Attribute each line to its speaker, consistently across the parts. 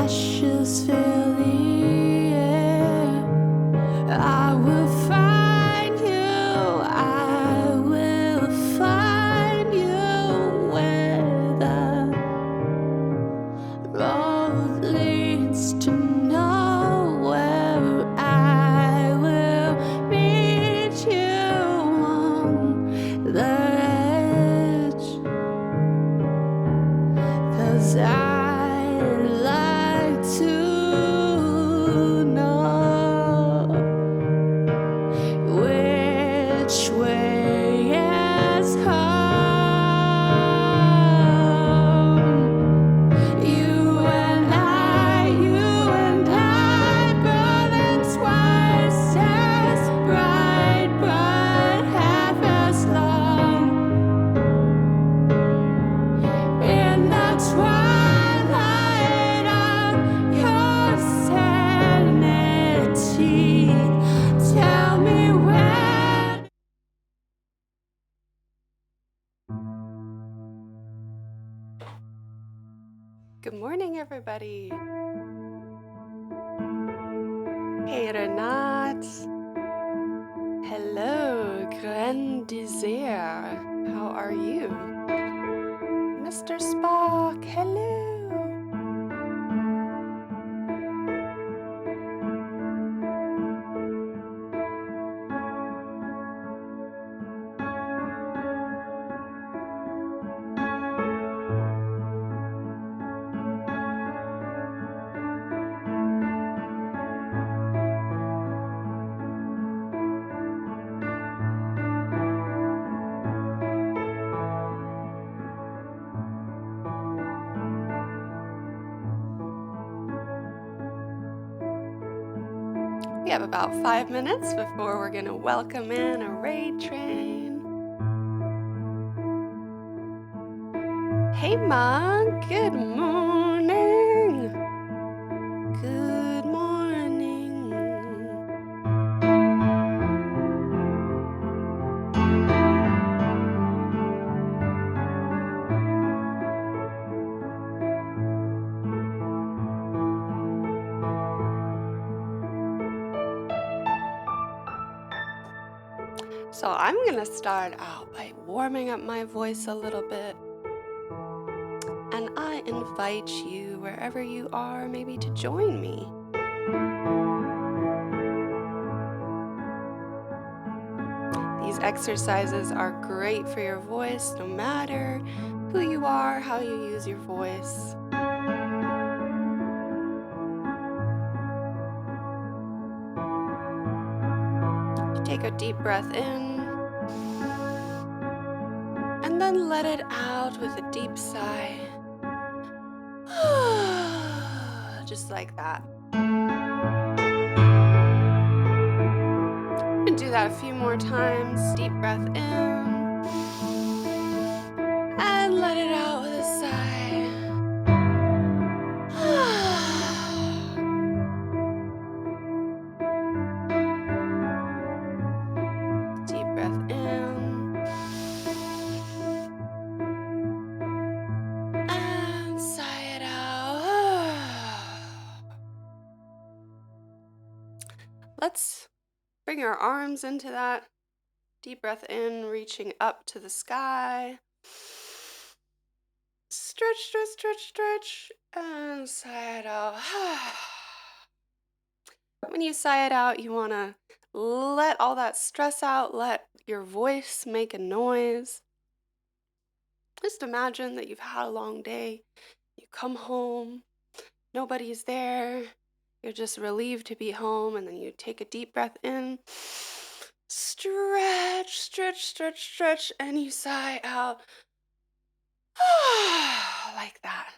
Speaker 1: ashes fill the air, I will find you, I will find you where the road leads to nowhere. I will meet you on the edge, 'cause I'd like to know which way is home. You and I, burning twice as bright, but half as long. In the twilight of your sanity, tell me where. Good morning, everybody. Hey, Renat. Hello, Grand Désert. How are you? Mr. Spock, hello. We have about 5 minutes before we're gonna welcome in a raid train. Hey, Monk, good morning. Good morning. So I'm gonna start out by warming up my voice a little bit. And I invite you, wherever you are, maybe to join me. These exercises are great for your voice, no matter who you are, how you use your voice. Take a deep breath in, and then let it out with a deep sigh. Just like that. And do that a few more times. Deep breath in, and let it out with a sigh. Deep breath in, and sigh it out. Let's bring our arms into that. Deep breath in, reaching up to the sky. Stretch, stretch, stretch, stretch, and sigh it out. When you sigh it out, you want to let all that stress out, let your voice make a noise. Just imagine that you've had a long day. You come home, nobody's there. You're just relieved to be home, and then you take a deep breath in. Stretch, stretch, stretch, stretch, and you sigh out. Like that.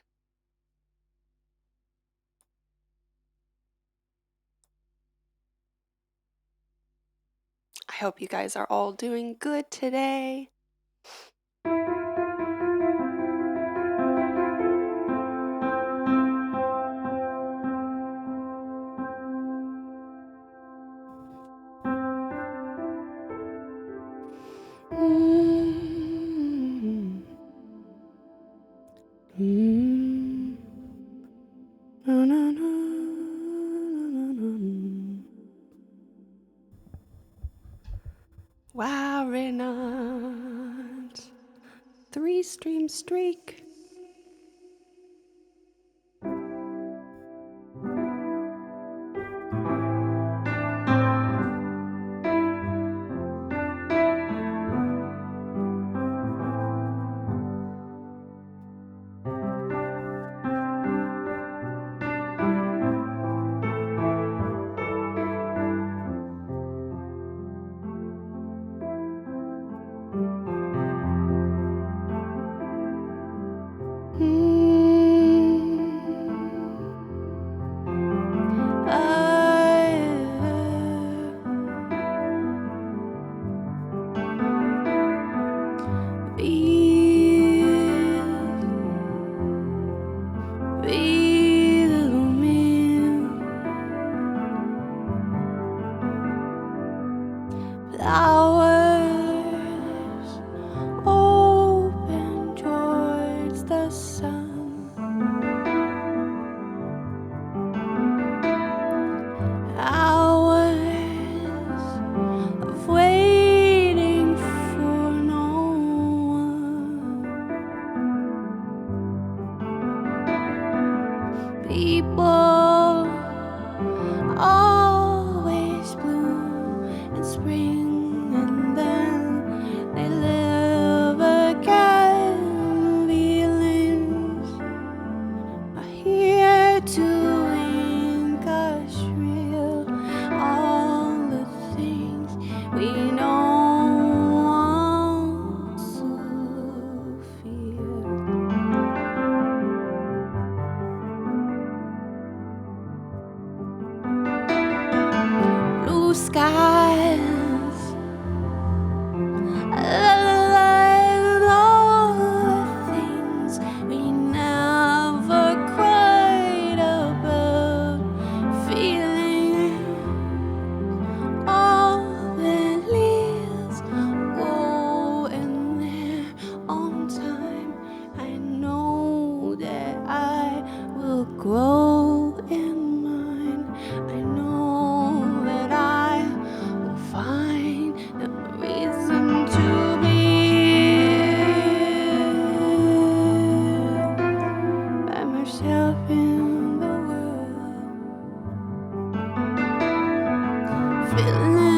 Speaker 1: I hope you guys are all doing good today. Wow, Renat. 3-stream streak. Flowers open towards the sun. Hours of waiting for no one. People always bloom in spring, and then they live again. Feelings are here to make us real. All the things we don't want to feel. Blue skies, and all the things we never cried about. Feeling all the leaves go in their own time. I know that I will grow in mine. I know that I will find a reason to be by myself in the world. Feeling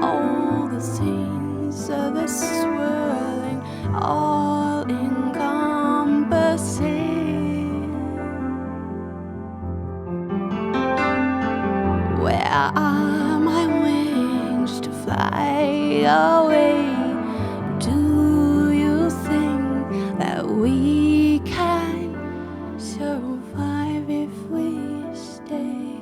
Speaker 1: all the things of the swirling, all encompassing. Where are my wings to fly away? Do you think that we can survive if we stay?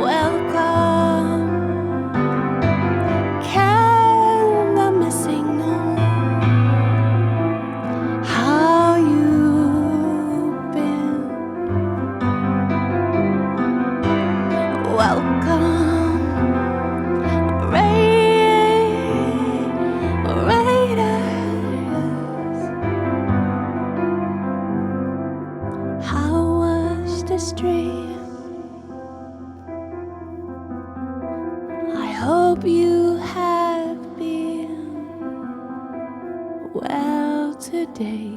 Speaker 1: Welcome. Can the missing know how you've been? Welcome, raiders. How was this dream? I hope you have been well today.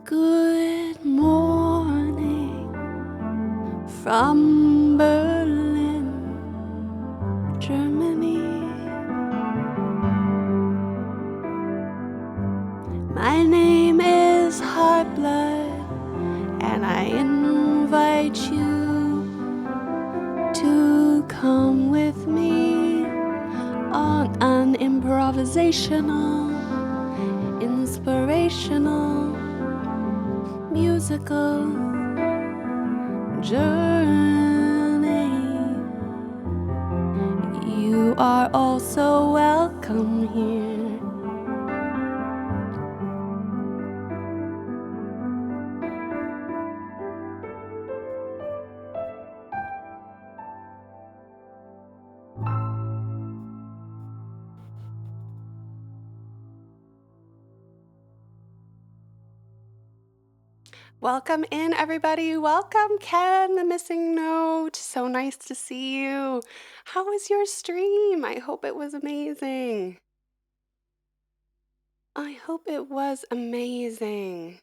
Speaker 1: Good morning from improvisational, inspirational, musical journey. You are also welcome here. Welcome in, everybody. Welcome, Ken, the missing note. So nice to see you. How was your stream? I hope it was amazing. I hope it was amazing.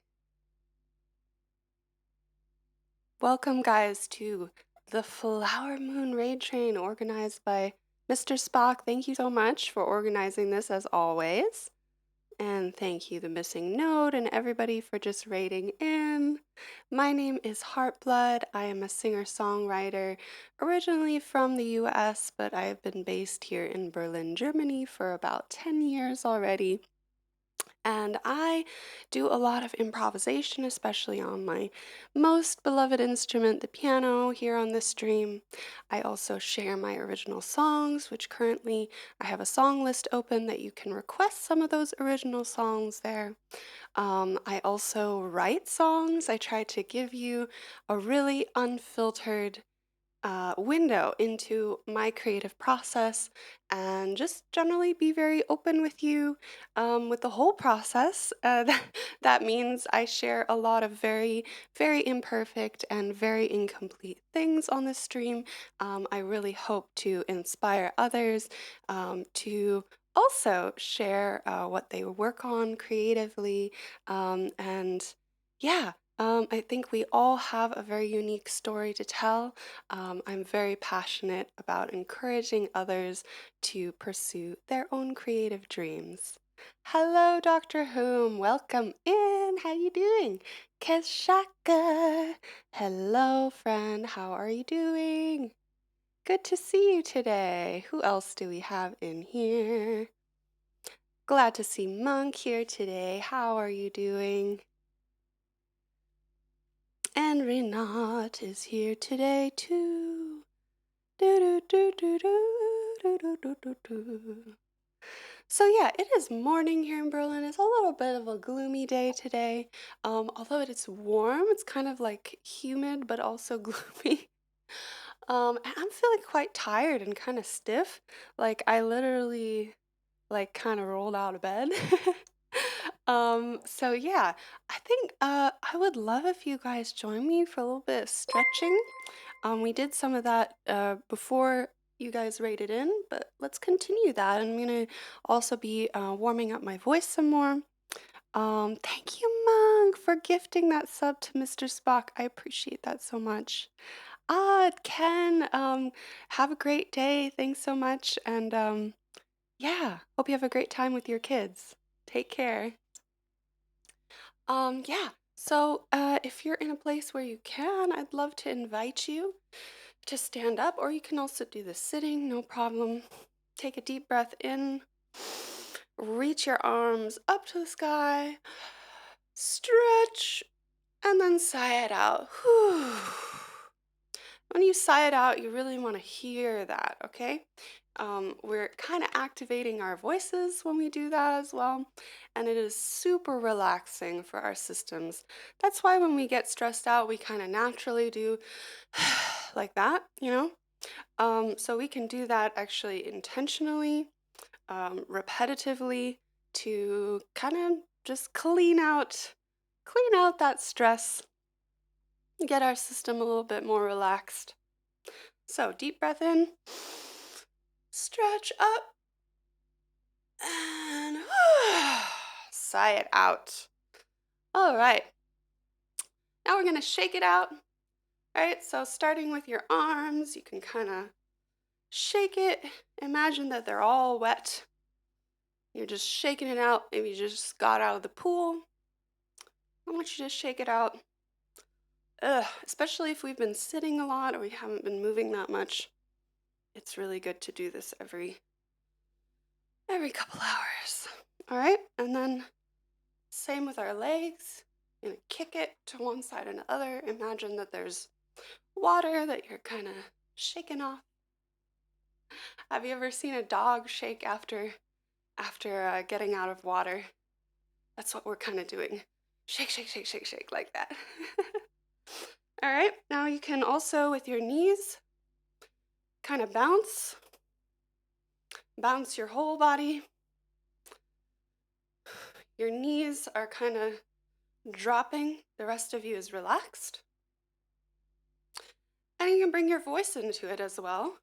Speaker 1: Welcome, guys, to the Flower Moon Raid Train organized by Mr. Spock. Thank you so much for organizing this as always. And thank you, the missing note, and everybody for just raiding in. My name is Heartblood. I am a singer-songwriter, originally from the US, but I have been based here in Berlin, Germany for about 10 years already. And I do a lot of improvisation, especially on my most beloved instrument, the piano, here on this stream. I also share my original songs, which currently I have a song list open that you can request some of those original songs there. I also write songs. I try to give you a really unfiltered window into my creative process and just generally be very open with you with the whole process. That means I share a lot of very, very imperfect and very incomplete things on this stream. I really hope to inspire others to also share what they work on creatively and yeah. I think we all have a very unique story to tell. I'm very passionate about encouraging others to pursue their own creative dreams. Hello, Dr. Whom. Welcome in. How you doing? Keshaka. Hello, friend. How are you doing? Good to see you today. Who else do we have in here? Glad to see Monk here today. How are you doing? And Renat is here today too. So yeah, it is morning here in Berlin. It's a little bit of a gloomy day today. Although it's warm, it's kind of like humid but also gloomy. And I'm feeling quite tired and kind of stiff. Like I literally like kind of rolled out of bed. So yeah, I think I would love if you guys join me for a little bit of stretching. We did some of that before you guys rated in, but let's continue that. I'm gonna also be warming up my voice some more. Thank you, Monk, for gifting that sub to Mr. Spock. I appreciate that so much. Ken, have a great day. Thanks so much. And yeah, hope you have a great time with your kids. Take care. Yeah. So, if you're in a place where you can, I'd love to invite you to stand up, or you can also do the sitting, no problem. Take a deep breath in, reach your arms up to the sky, stretch, and then sigh it out. When you sigh it out, you really want to hear that, okay? We're kind of activating our voices when we do that as well, and it is super relaxing for our systems. That's why when we get stressed out, we kind of naturally do like that, you know? So we can do that actually intentionally, repetitively to kind of just clean out that stress, get our system a little bit more relaxed. So deep breath in, stretch up, and sigh it out. All right. Now we're going to shake it out. All right, so starting with your arms, you can kind of shake it. Imagine that they're all wet. You're just shaking it out. Maybe you just got out of the pool. I want you to shake it out. Especially if we've been sitting a lot or we haven't been moving that much. It's really good to do this every every couple hours. All right, and then same with our legs. You're gonna kick it to one side and the other. Imagine that there's water that you're kind of shaking off. Have you ever seen a dog shake after getting out of water? That's what we're kind of doing. Shake, shake, shake, shake, shake, like that. All right, now you can also, with your knees, kind of bounce your whole body. Your knees are kind of dropping. The rest of you is relaxed. And you can bring your voice into it as well.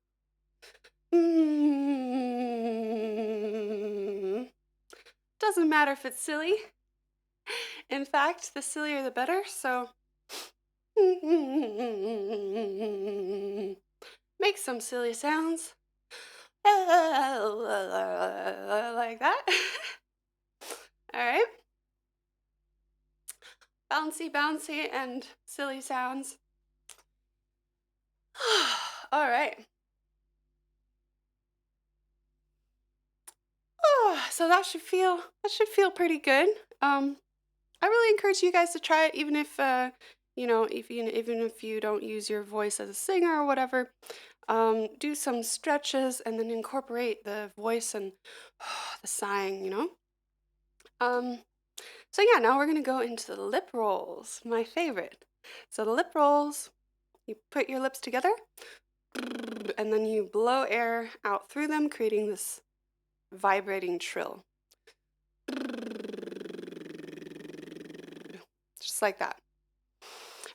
Speaker 1: Doesn't matter if it's silly. In fact, the sillier the better, so make some silly sounds. Like that. All right. Bouncy, bouncy, and silly sounds. All right. So that should feel pretty good. I really encourage you guys to try it, even if even if you don't use your voice as a singer or whatever. Do some stretches and then incorporate the voice and the sighing, So yeah, now we're gonna go into the lip rolls, my favorite. So the lip rolls, you put your lips together and then you blow air out through them, creating this vibrating trill. Just like that.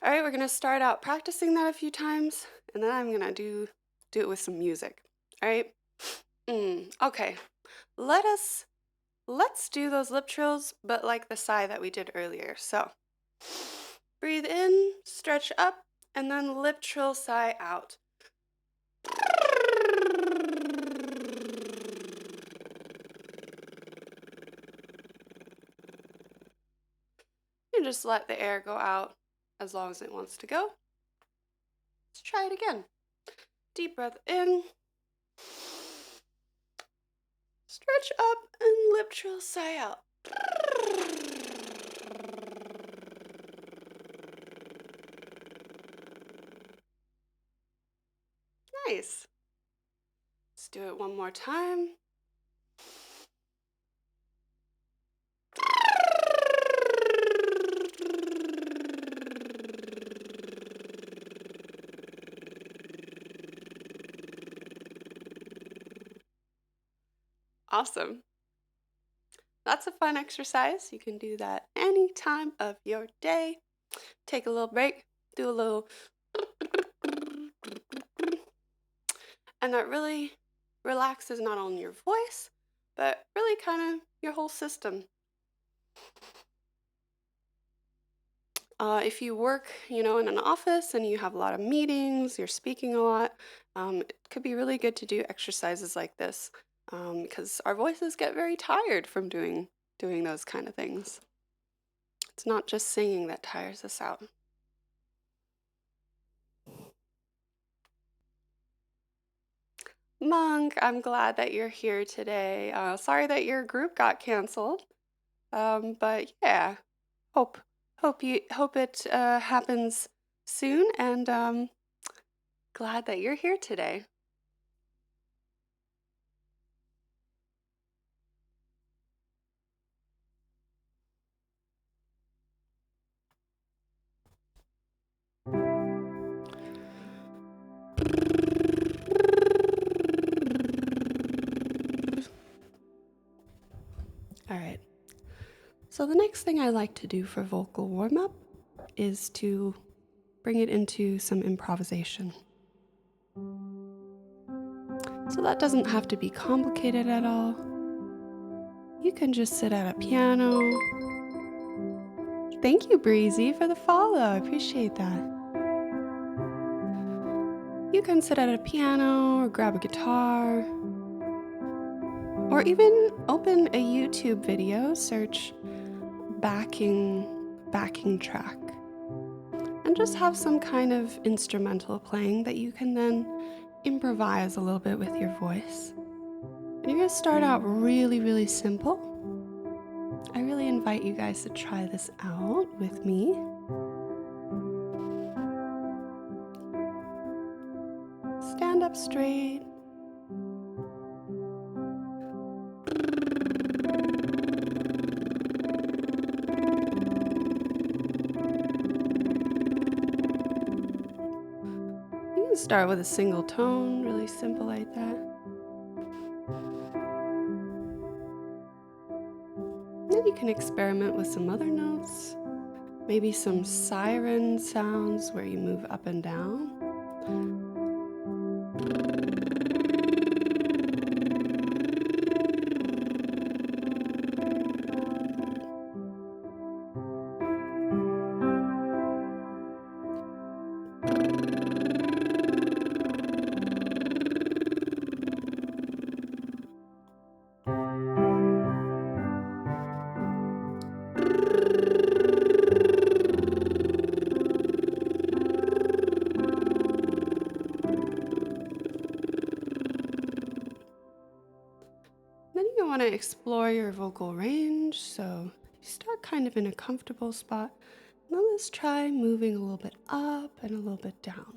Speaker 1: All right, we're gonna start out practicing that a few times, and then I'm gonna do it with some music. All right. Okay. Let's do those lip trills, but like the sigh that we did earlier. So breathe in, stretch up, and then lip trill, sigh out. And just let the air go out as long as it wants to go. Let's try it again. Deep breath in. Stretch up and lip trill, sigh out. Nice. Let's do it one more time. Awesome. That's a fun exercise. You can do that any time of your day. Take a little break, do a little, and that really relaxes not only your voice, but really kind of your whole system. If you work, in an office and you have a lot of meetings, you're speaking a lot, it could be really good to do exercises like this because our voices get very tired from doing those kind of things. It's not just singing that tires us out. Monk, I'm glad that you're here today. Sorry that your group got canceled, but yeah, hope it happens soon, and glad that you're here today. All right. So the next thing I like to do for vocal warm-up is to bring it into some improvisation. So that doesn't have to be complicated at all. You can just sit at a piano. Thank you, Breezy, for the follow. I appreciate that. You can sit at a piano or grab a guitar, or even open a YouTube video, search backing track, and just have some kind of instrumental playing that you can then improvise a little bit with your voice. You're going to start out really, really simple. I really invite you guys to try this out with me. Stand up straight. You can start with a single tone, really simple like that. Then you can experiment with some other notes, maybe some siren sounds where you move up and down. Then you want to explore your vocal range, so you start kind of in a comfortable spot. Now let's try moving a little bit up and a little bit down.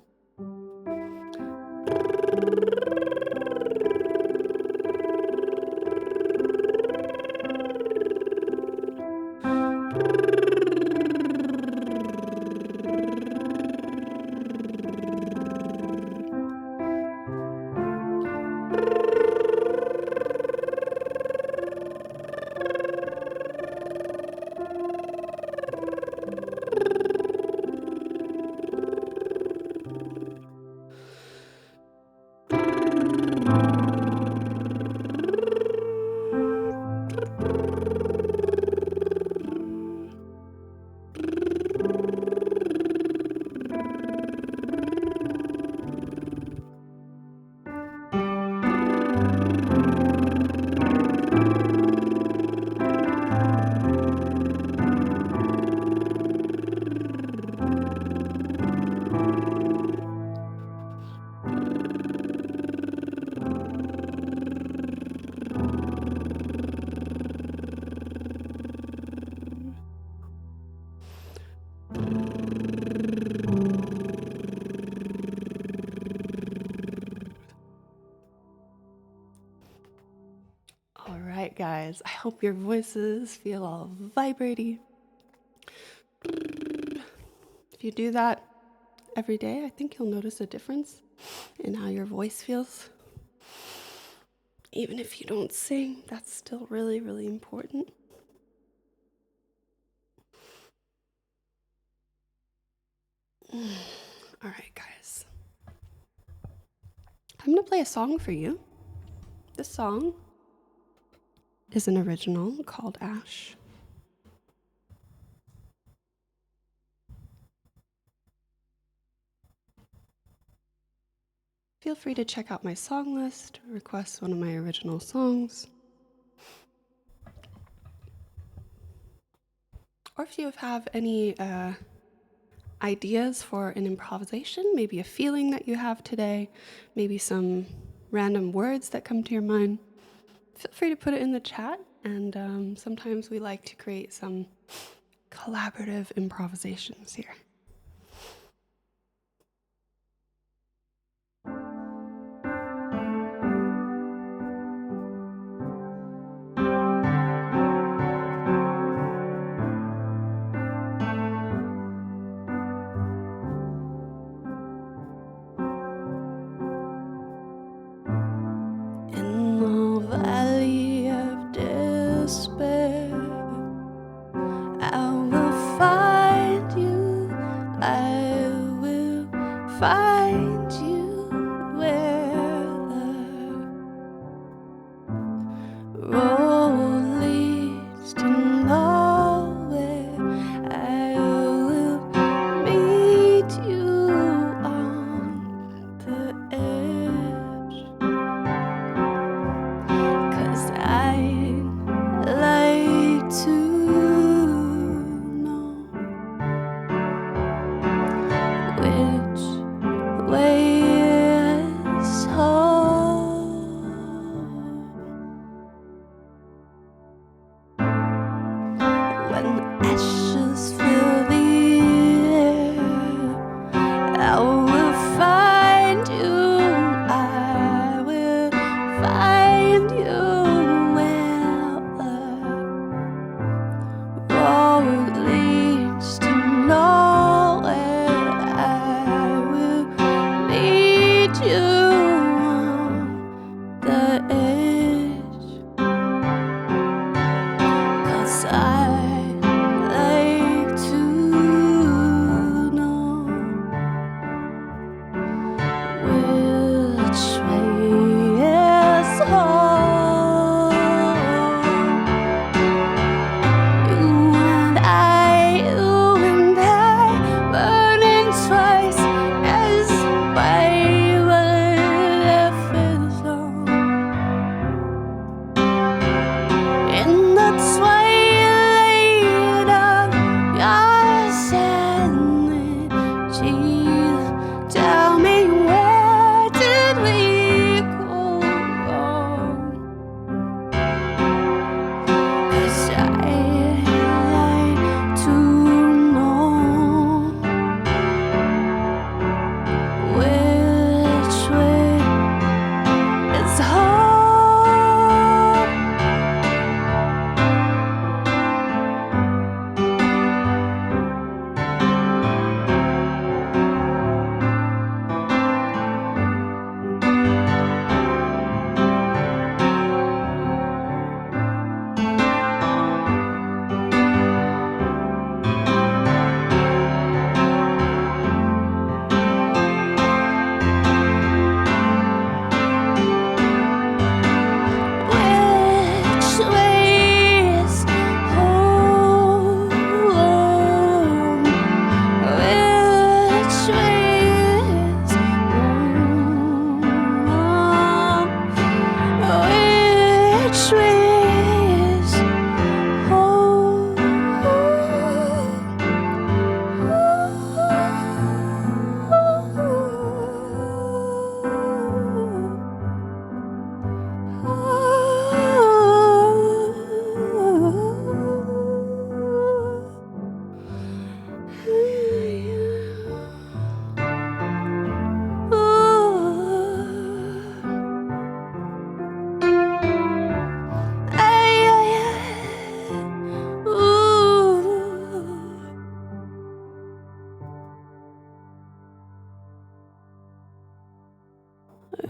Speaker 1: All right, guys, I hope your voices feel all vibrating. If you do that every day, I think you'll notice a difference in how your voice feels. Even if you don't sing, that's still really, really important. All right, guys. I'm going to play a song for you. This song is an original called Ash. Feel free to check out my song list, request one of my original songs. Or if you have any ideas for an improvisation, maybe a feeling that you have today, maybe some random words that come to your mind, feel free to put it in the chat. And sometimes we like to create some collaborative improvisations here. In the valley of despair, I will find you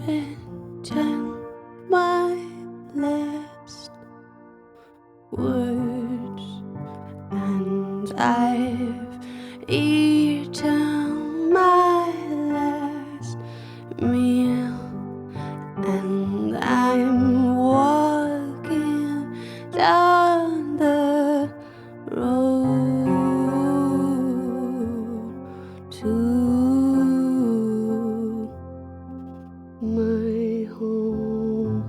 Speaker 1: written my last words, and I've eaten my last meal, and I'm walking down the road to my home.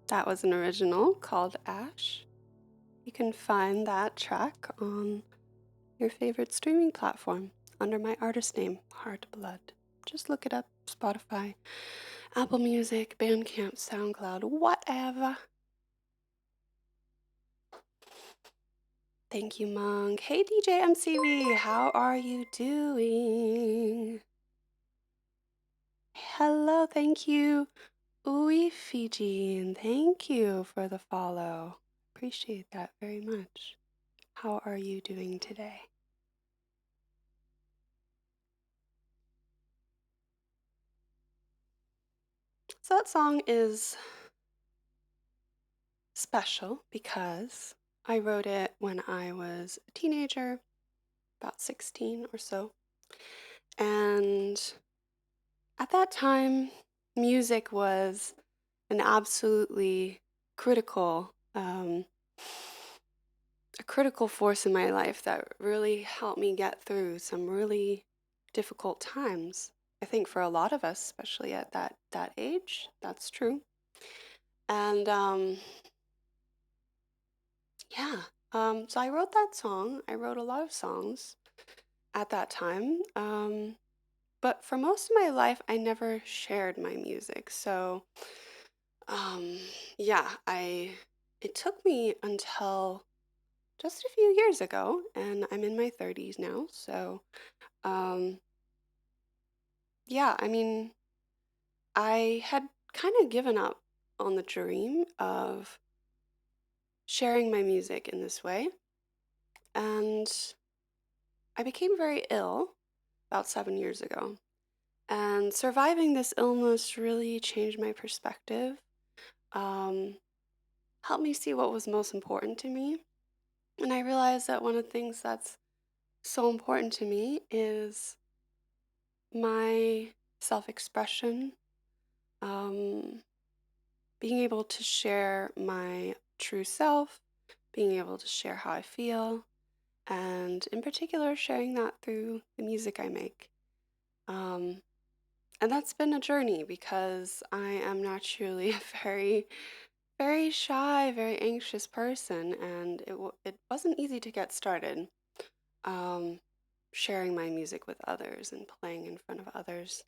Speaker 1: That was an original called Ash. You can find that track on your favorite streaming platform under my artist name, Heart Blood. Just look it up, Spotify, Apple Music, Bandcamp, SoundCloud, whatever. Thank you, Monk. Hey, DJ MCV, how are you doing? Hello, thank you. Ooey Fiji, thank you for the follow. Appreciate that very much. How are you doing today? So that song is special because I wrote it when I was a teenager, about 16 or so. And at that time, music was an absolutely critical, a critical force in my life that really helped me get through some really difficult times. I think for a lot of us, especially at that age, that's true. And yeah, so I wrote that song. I wrote a lot of songs at that time. But for most of my life, I never shared my music. So yeah, it took me until just a few years ago, and I'm in my 30s now. So yeah, I mean, I had kind of given up on the dream of sharing my music in this way. And I became very ill about 7 years ago. And surviving this illness really changed my perspective, helped me see what was most important to me. And I realized that one of the things that's so important to me is my self-expression, being able to share my true self, being able to share how I feel, and in particular, sharing that through the music I make. And that's been a journey because I am naturally a very, very shy, very anxious person, and it wasn't easy to get started sharing my music with others and playing in front of others.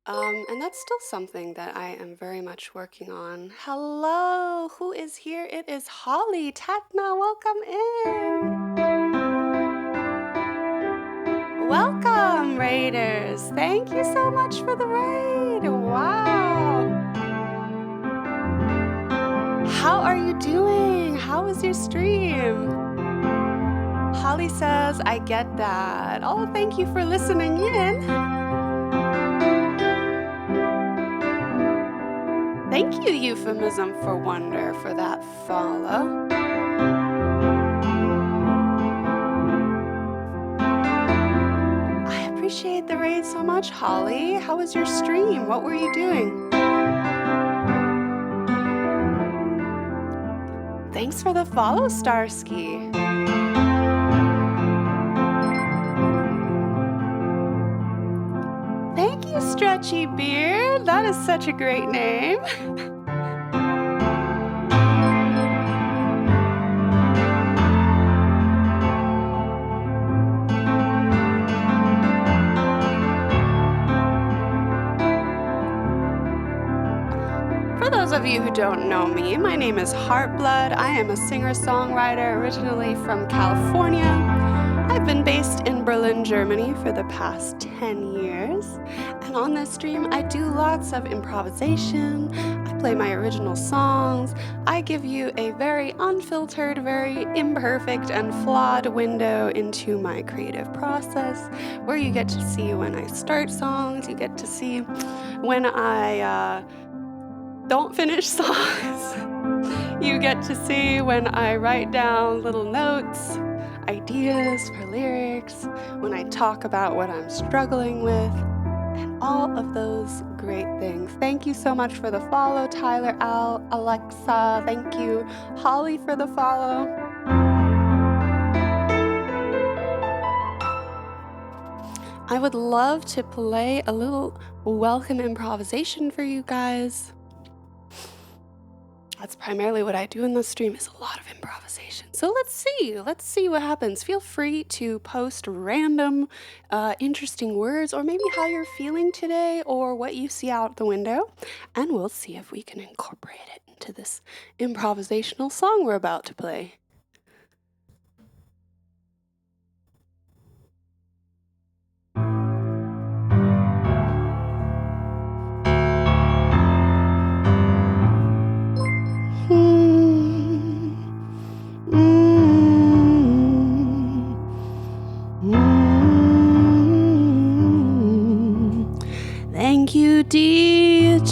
Speaker 1: And that's still something that I am very much working on. Hello, who is here? It is Holly Tatna. Welcome in. Welcome, Raiders. Thank you so much for the raid. Wow. How are you doing? How was your stream? Holly says, I get that. Oh, thank you for listening in. Thank you, Euphemism for Wonder, for that follow. I appreciate the raid so much, Holly. How was your stream? What were you doing? Thanks for the follow, Starsky. Thank you, Stretchy Beard. That is such a great name. For those of you who don't know me, my name is Heartblood. I am a singer-songwriter originally from California. I've been based in Berlin, Germany for the past 10 years, and on this stream I do lots of improvisation, I play my original songs, I give you a very unfiltered, very imperfect and flawed window into my creative process, where you get to see when I start songs, you get to see when I don't finish songs, you get to see when I write down little notes, ideas for lyrics, when I talk about what I'm struggling with, and all of those great things. Thank you so much for the follow, Tyler, Al, Alexa, thank you, Holly for the follow. I would love to play a little welcome improvisation for you guys. That's primarily what I do in the stream, is a lot of improvisation. So let's see what happens. Feel free to post random, interesting words, or maybe how you're feeling today, or what you see out the window, and we'll see if we can incorporate it into this improvisational song we're about to play. Thank you, DJMCV,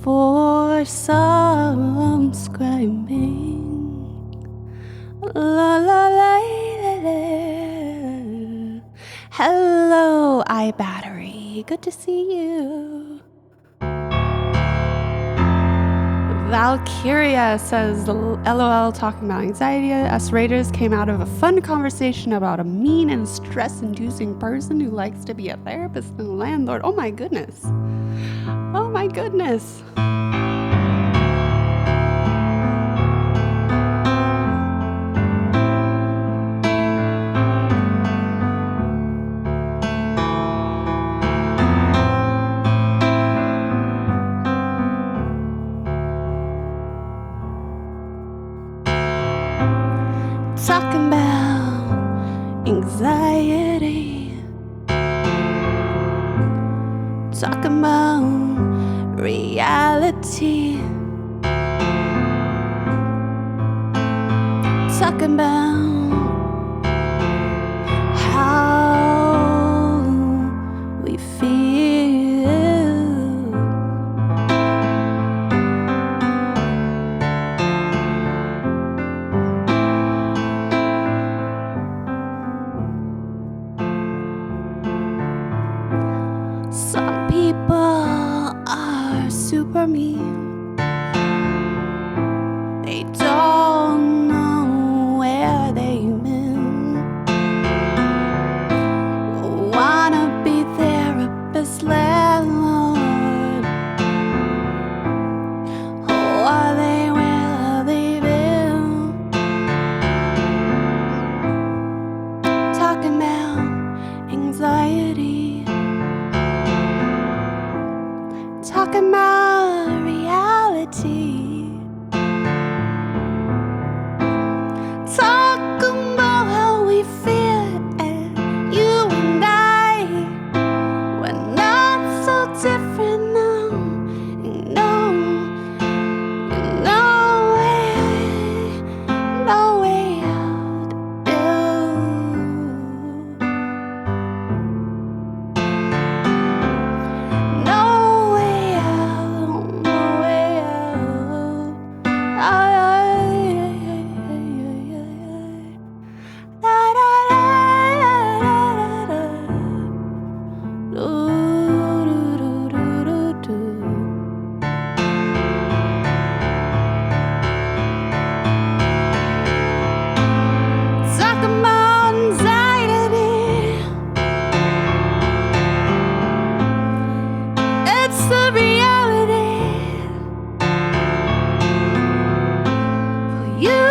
Speaker 1: for subscribing. La la la la la. Hello, iBattery. Good to see you. Valkyria says, LOL, talking about anxiety. Us Raiders came out of a fun conversation about a mean and stress-inducing person who likes to be a therapist and a landlord. Oh my goodness. Oh my goodness. Talking about anxiety, talking about reality, talking about how we feel. Some people are super mean. They don't know where they've been. Wanna be therapist, landlord, or they will leave you. Talking about anxiety, talking about reality, talking about how we feel, and you and I, we're not so different now. No way out. No way out, no way out. Ay, ay, ay, ay, ay, ay. Da, da, da, da, da, da. Do, do, do, do, do, do. Talking about anxiety, it's the reality for you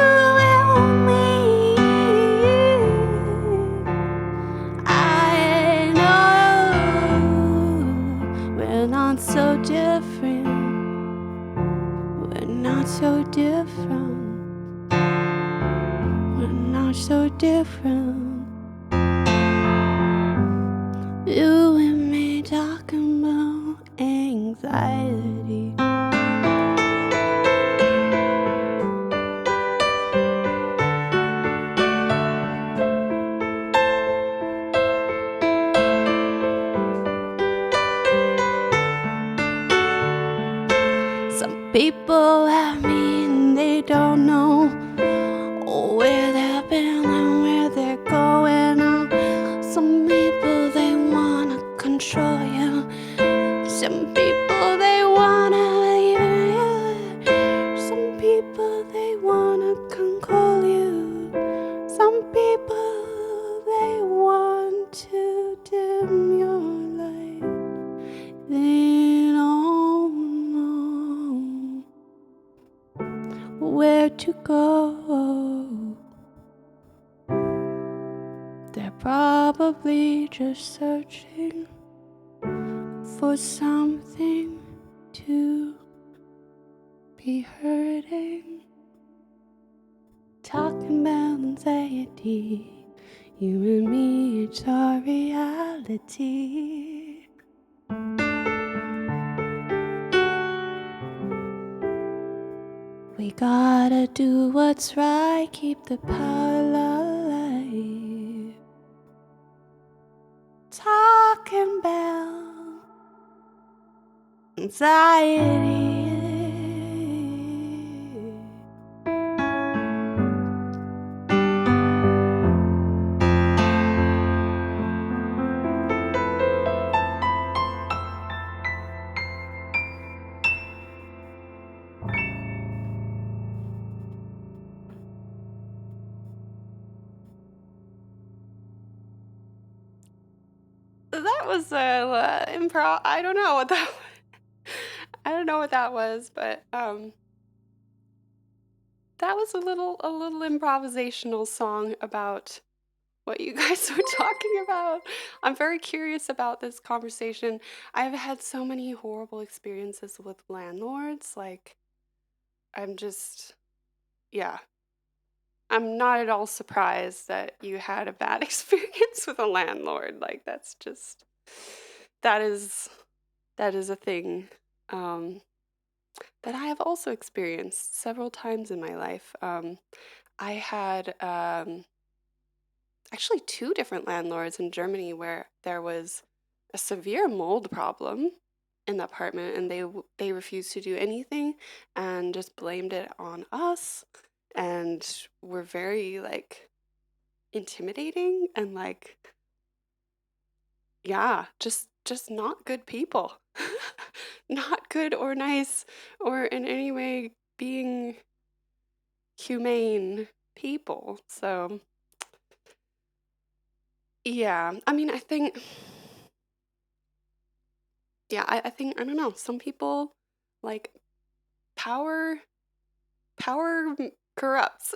Speaker 1: and me. I know we're not so different. We're not so different. We're not so different. You and me talking about anxiety. Some people have me and they don't know where they've been and where they're going. Some people, they wanna control you. Some people, they wanna leave you. Some people, they wanna control you. Some people, they want to dim your light. They don't know where to go. They're probably just searching for something to be hurting. Talking about anxiety, you and me, it's our reality. We gotta do what's right, keep the power alive. Talking about anxiety. That was a improv. I don't know what that. I don't know what that was, but that was a little improvisational song about what you guys were talking about. I'm very curious about this conversation. I've had so many horrible experiences with landlords. Like, I'm just, yeah. I'm not at all surprised that you had a bad experience with a landlord. Like, that's just, that is a thing that I have also experienced several times in my life. I had actually 2 different landlords in Germany where there was a severe mold problem in the apartment, and they refused to do anything and just blamed it on us, and were very like intimidating and like, yeah, just not good people. Not good or nice or in any way being humane people. So yeah, I mean, I think, yeah, I think, I don't know, some people, like, power corrupts.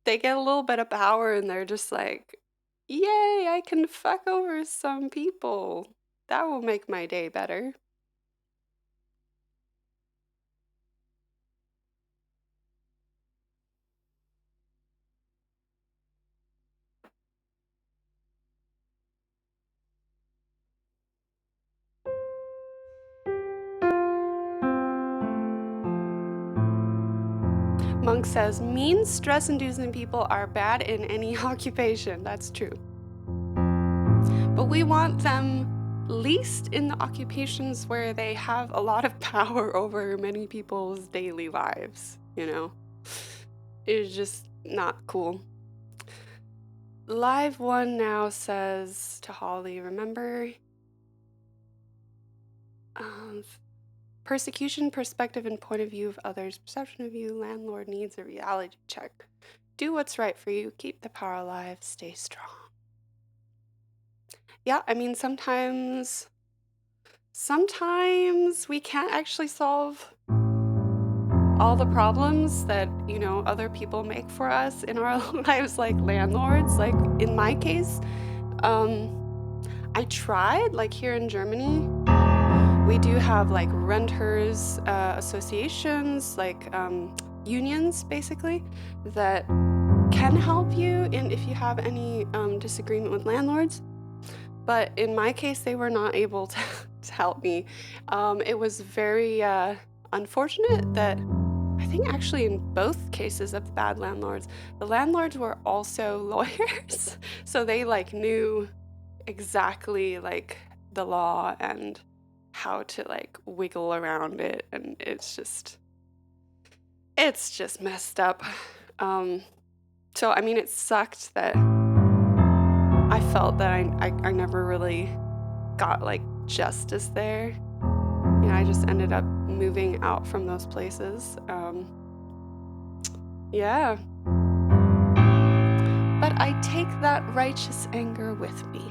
Speaker 1: They get a little bit of power and they're just like, yay, I can fuck over some people. That will make my day better. Monk says, mean, stress-inducing people are bad in any occupation. That's true. But we want them least in the occupations where they have a lot of power over many people's daily lives, you know? It's just not cool. Live One now says to Holly, remember, persecution, perspective, and point of view of others, perception of you, landlord needs a reality check. Do what's right for you, keep the power alive, stay strong. Yeah, I mean, sometimes we can't actually solve all the problems that, you know, other people make for us in our lives, like landlords. Like in my case, I tried, like here in Germany, we do have like renters associations, like unions basically, that can help you if you have any disagreement with landlords. But in my case, they were not able to help me. It was very unfortunate that I think actually in both cases of the bad landlords, the landlords were also lawyers. So they like knew exactly like the law and how to like wiggle around it. And it's just messed up. So I mean, it sucked that I felt that I never really got like justice there. You know, I just ended up moving out from those places. Yeah. But I take that righteous anger with me.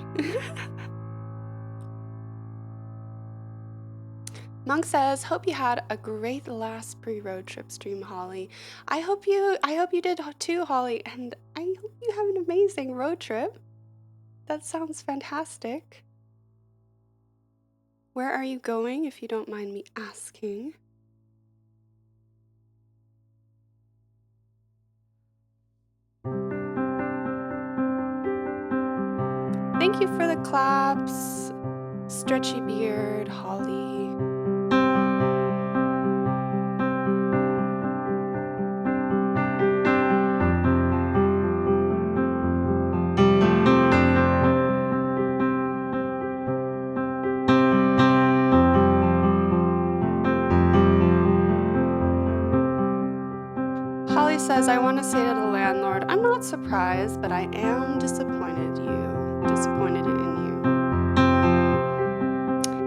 Speaker 1: Monk says, hope you had a great last pre-road trip stream, Holly. I hope you did too, Holly, and I hope you have an amazing road trip. That sounds fantastic. Where are you going, if you don't mind me asking? Thank you for the claps, Stretchy Beard, Holly. Holly says, I want to say to the landlord, I'm not surprised, but I am disappointed in you.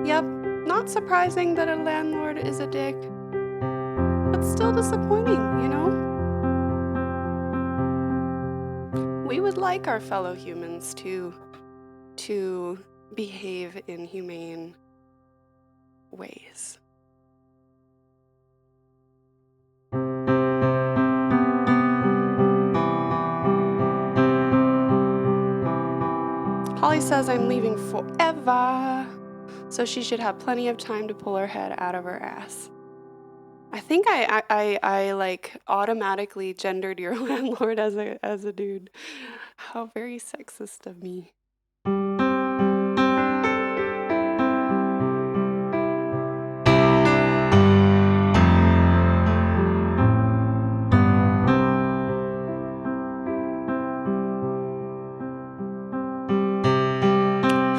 Speaker 1: Yep, not surprising that a landlord is a dick, but still disappointing, you know? We would like our fellow humans to behave in humane ways. Holly says I'm leaving forever, so she should have plenty of time to pull her head out of her ass. I think I like automatically gendered your landlord as a dude. How very sexist of me.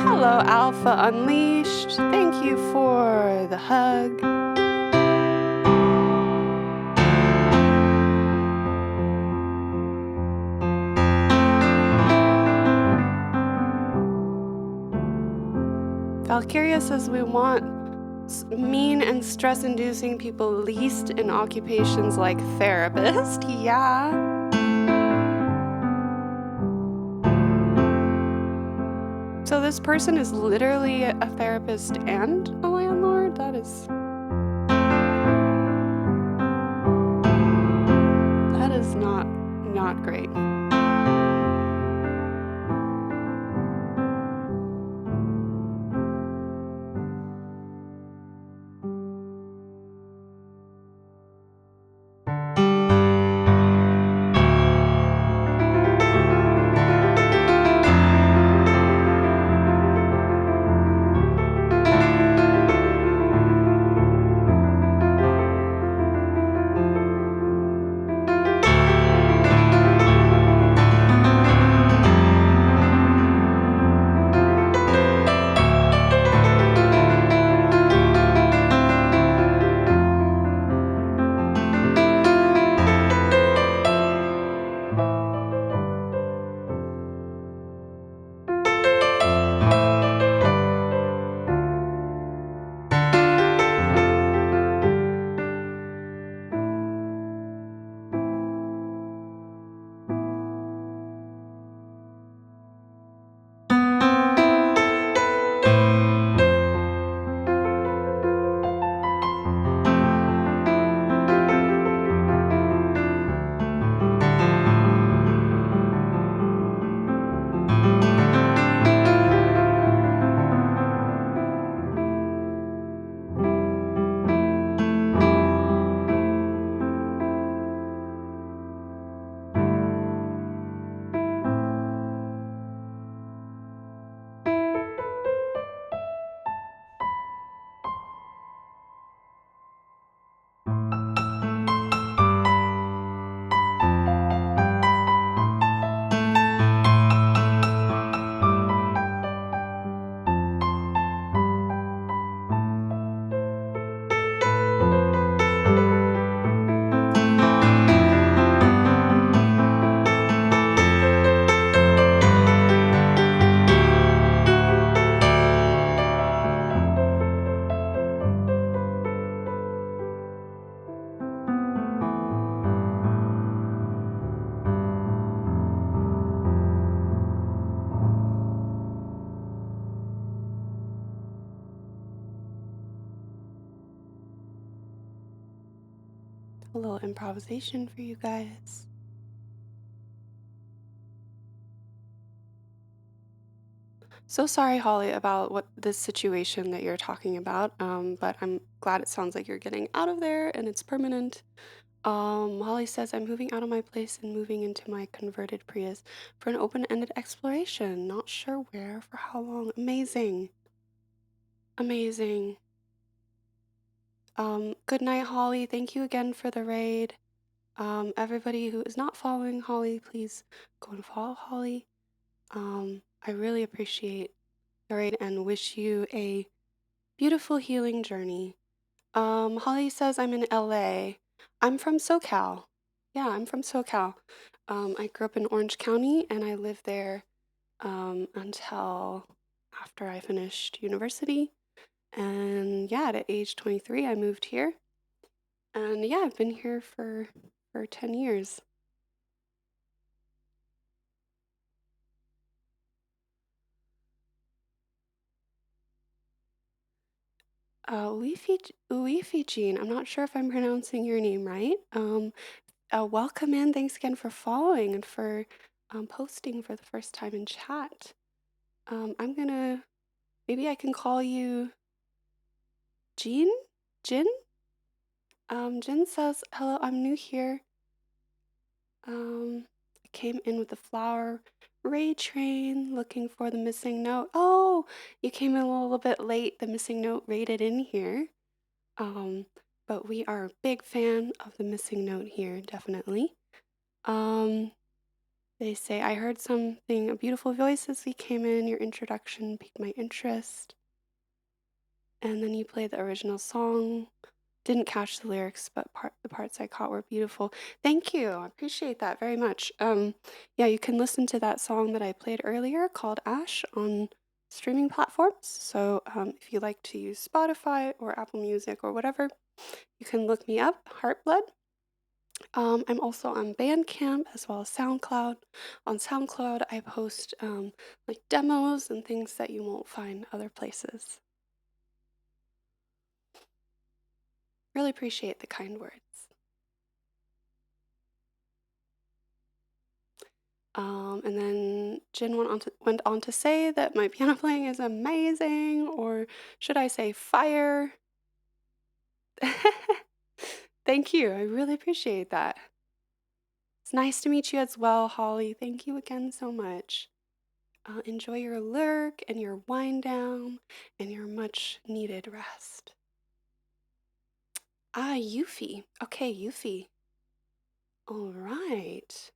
Speaker 1: Hello, Alpha Unleashed. Thank you for the hug. Valkyria says we want mean and stress-inducing people least in occupations like therapist. Yeah. So this person is literally a therapist and a landlord? That is not great. A little improvisation for you guys. So sorry, Holly, about what this situation that you're talking about. But I'm glad it sounds like you're getting out of there and it's permanent. Holly says, I'm moving out of my place and moving into my converted Prius for an open-ended exploration. Not sure where, for how long. Amazing. Amazing. Good night, Holly. Thank you again for the raid. Everybody who is not following Holly, please go and follow Holly. I really appreciate the raid and wish you a beautiful healing journey. Holly says I'm in LA. I'm from SoCal. Yeah, I'm from SoCal. I grew up in Orange County and I lived there until after I finished university. And yeah, at age 23, I moved here. And yeah, I've been here for 10 years. Uifi Jean, I'm not sure if I'm pronouncing your name right. Welcome in. Thanks again for following and for posting for the first time in chat. Maybe I can call you Jean? Jin? Jin says, hello, I'm new here. I came in with the flower raid train looking for the missing note. Oh, you came in a little bit late. The missing note raided in here. But we are a big fan of the missing note here, definitely. They say, I heard something, a beautiful voice as we came in. Your introduction piqued my interest. And then you played the original song. Didn't catch the lyrics, but the parts I caught were beautiful. Thank you. I appreciate that very much. Yeah, you can listen to that song that I played earlier called Ash on streaming platforms. So if you like to use Spotify or Apple Music or whatever, you can look me up, Heartblood. I'm also on Bandcamp as well as SoundCloud. On SoundCloud, I post like demos and things that you won't find other places. Really appreciate the kind words. And then Jin went on to say that my piano playing is amazing, or should I say fire? Thank you. I really appreciate that. It's nice to meet you as well, Holly. Thank you again so much. Enjoy your lurk and your wind down and your much needed rest. Ah, Yuffie. Okay, Yuffie. All right.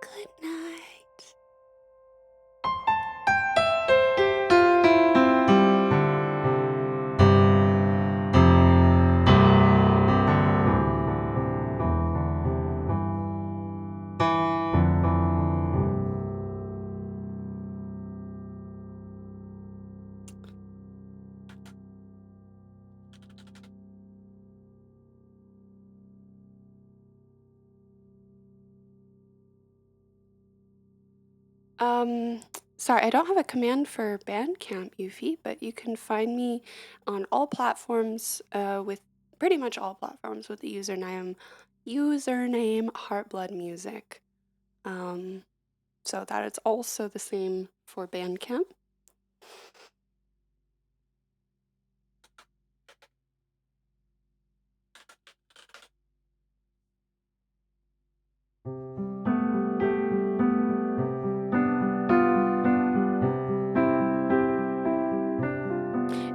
Speaker 1: Good night. Sorry, I don't have a command for Bandcamp, Yuffie, but you can find me on all platforms, with pretty much all platforms with the username Heartblood Music. So that is also the same for Bandcamp.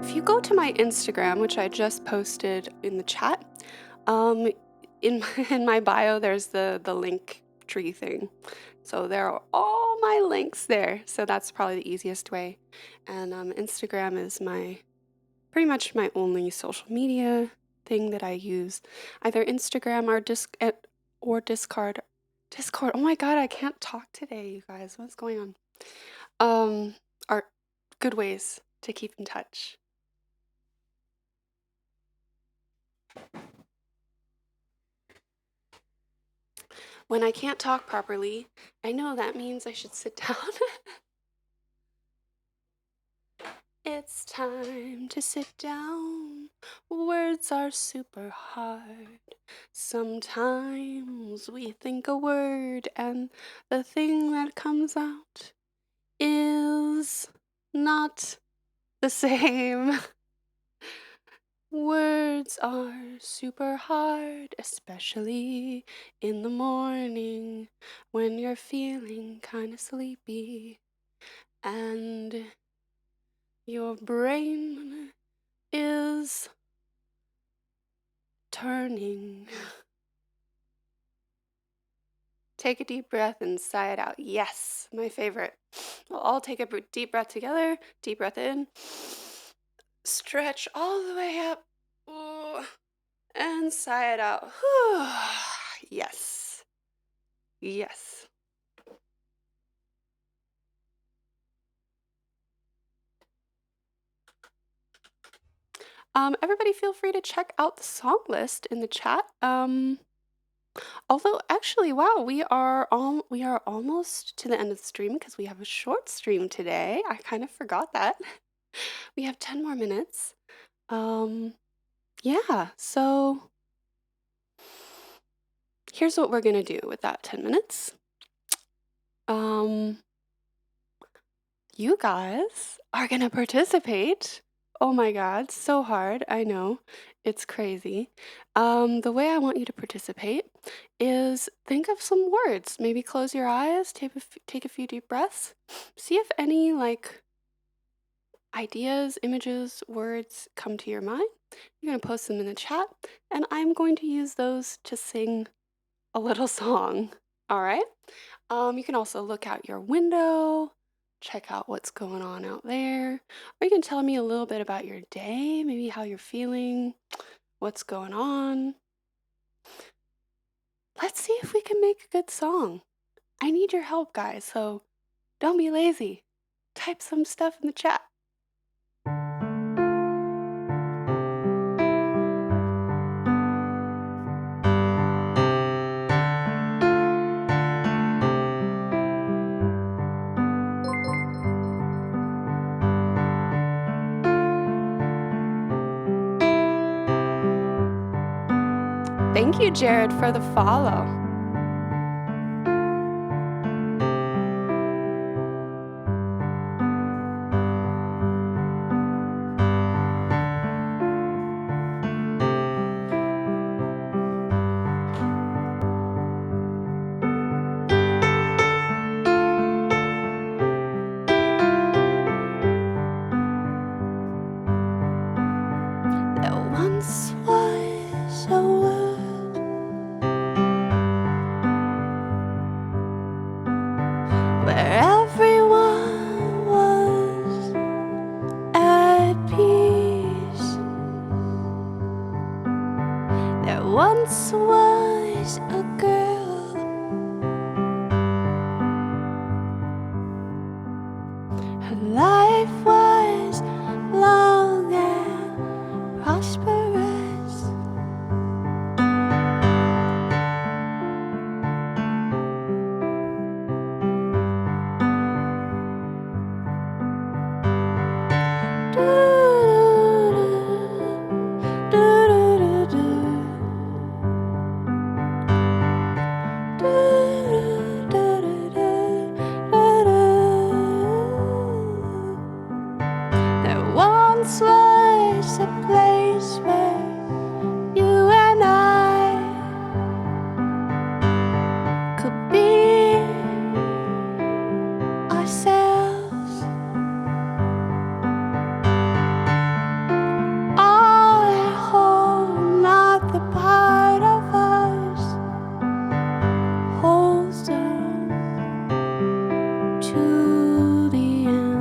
Speaker 1: If you go to my Instagram, which I just posted in the chat, in my bio, there's the link tree thing. So there are all my links there. So that's probably the easiest way. And Instagram is my pretty much my only social media thing that I use. Either Instagram or Discord. Discord. Oh my god, I can't talk today, you guys. What's going on? Are good ways to keep in touch. When I can't talk properly, I know that means I should sit down. It's time to sit down. Words are super hard. Sometimes we think a word and the thing that comes out is not the same. Words are super hard, especially in the morning when you're feeling kind of sleepy and your brain is turning. Take a deep breath and sigh it out. Yes, my favorite. We'll all take a deep breath together. Deep breath in. Stretch all the way up. Ooh, and sigh it out. Yes. Yes. Everybody feel free to check out the song list in the chat. Although actually, wow, we are almost to the end of the stream because we have a short stream today. I kind of forgot that. We have 10 more minutes. Yeah, so here's what we're gonna do with that 10 minutes. You guys are gonna participate. Oh my god, so hard. I know. It's crazy. The way I want you to participate is think of some words. Maybe close your eyes, take a few deep breaths. See if any like ideas, images, words come to your mind. You're going to post them in the chat, and I'm going to use those to sing a little song. All right? You can also look out your window, check out what's going on out there. Or you can tell me a little bit about your day, maybe how you're feeling, what's going on. Let's see if we can make a good song. I need your help, guys, so don't be lazy. Type some stuff in the chat. Thank you, Jared, for the follow. There once was a world where everyone was at peace. There once was a girl, her life was long and prosperous. There once was a place where you and I could be ourselves. All at home, not the part of us holds on to the end.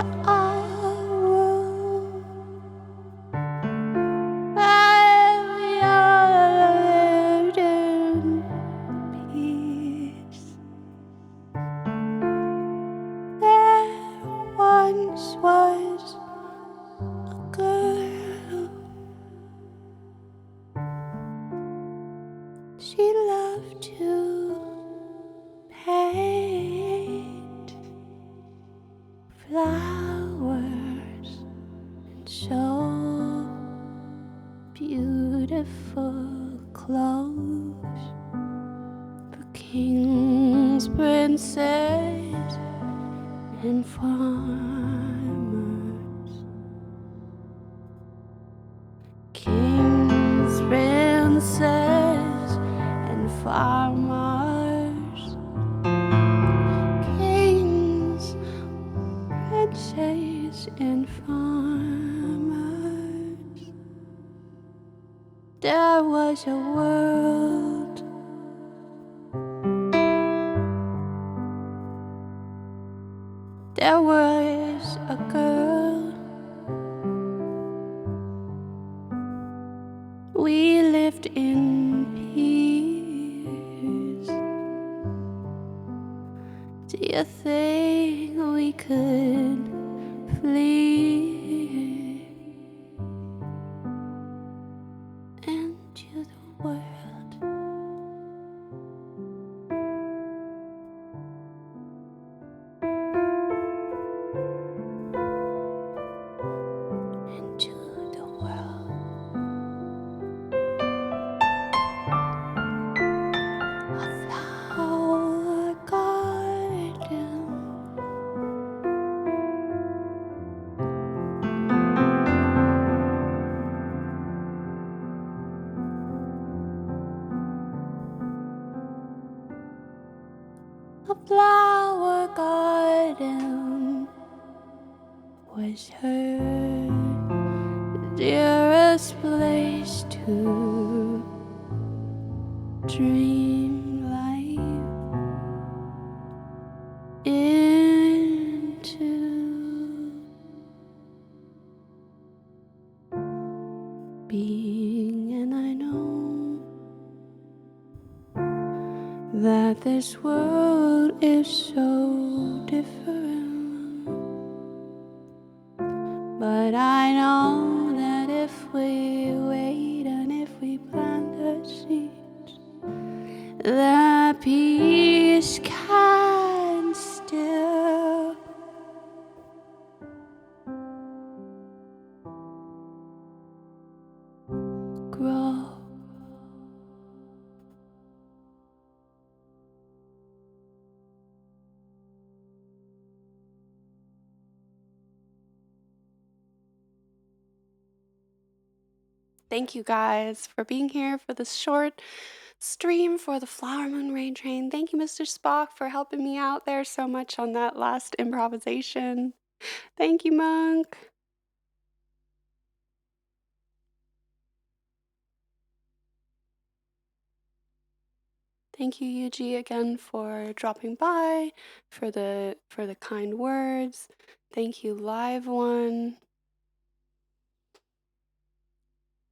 Speaker 1: our world. Have you lived in peace? There once was a girl. She loved to paint flowers and sew beautiful clothes for kings, princes, and farmers. Kings, princes, and farmers. Kings, princes, and farmers. There was a world. There was a girl. We lived in peace. Do you think we could flee into the world? Into the world. A flower garden. A flower garden was her dearest place to dream life into. Being, and I know that this world is so different, but I know that if we wait and if we plant the seeds, that peace can still grow. Thank you guys for being here for this short stream for the Flower Moon Rain Train. Thank you, Mr. Spock, for helping me out there so much on that last improvisation. Thank you, Monk. Thank you, Yuji, again for dropping by, for the kind words. Thank you, Live One.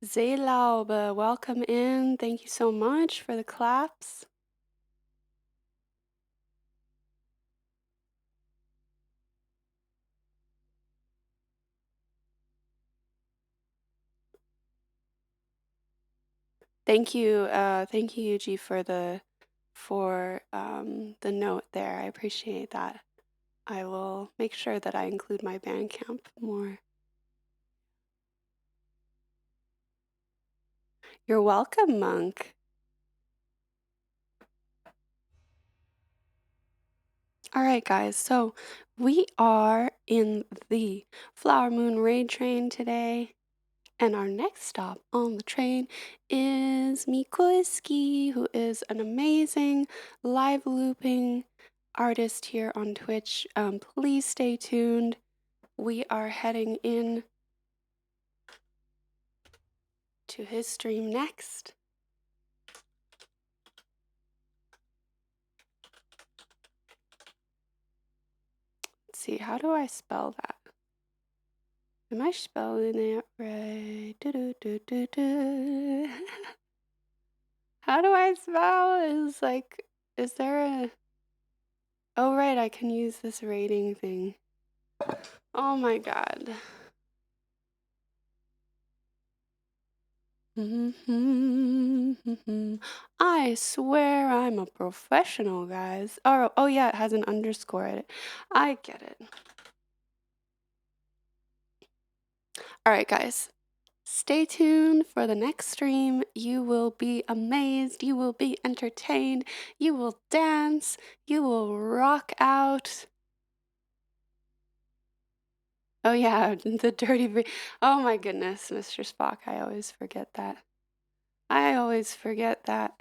Speaker 1: Zaylaube, welcome in. Thank you so much for the claps. Thank you, Yuji, for the note there. I appreciate that. I will make sure that I include my Bandcamp more. You're welcome, Monk. All right, guys, so we are in the Flower Moon Raid Train today, and our next stop on the train is Mikoiski, who is an amazing live looping artist here on Twitch. Please stay tuned. We are heading in to his stream next. Let's see, how do I spell that? Am I spelling it right? Do. How do I spell? Is like, is there a... Oh, right, I can use this rating thing. Oh my God. I swear I'm a professional, guys. Oh yeah, it has an underscore at it. I get it. All right, guys. Stay tuned for the next stream. You will be amazed. You will be entertained. You will dance. You will rock out. Oh yeah, the Oh my goodness, Mr. Spock, I always forget that. I always forget that.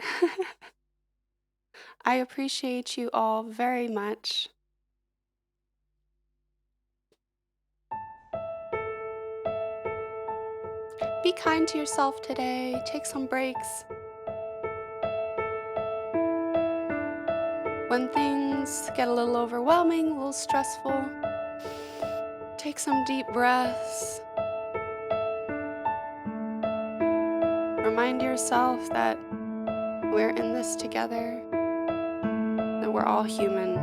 Speaker 1: I appreciate you all very much. Be kind to yourself today. Take some breaks. When things get a little overwhelming, a little stressful, take some deep breaths. Remind yourself that we're in this together, that we're all human.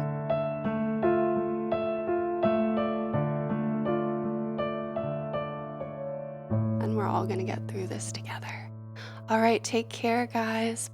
Speaker 1: And we're all gonna get through this together. All right, take care, guys.